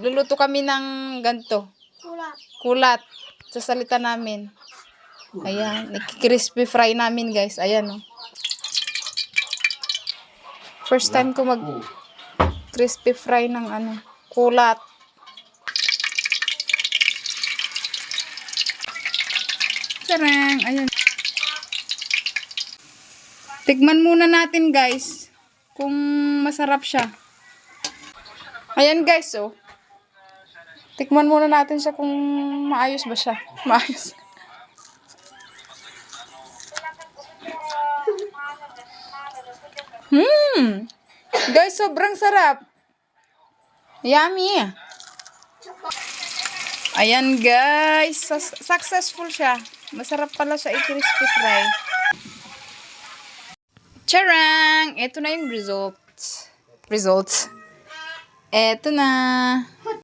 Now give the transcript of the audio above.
luluto kami ng ganito. Kulat. Sa salita namin. Ayan. Crispy fry namin, guys. Ayan, oh. First time ko mag crispy fry ng kulat. Sarang. Ayan. Tikman muna natin, guys. Kung masarap siya. Ayan, guys, oh. Tikman muna natin siya kung maayos ba siya. Maayos. Guys, sobrang sarap. Yummy. Ayan, guys. Successful siya. Masarap pala siya i-crispy fry. Charang! Ito na yung results. Ito na.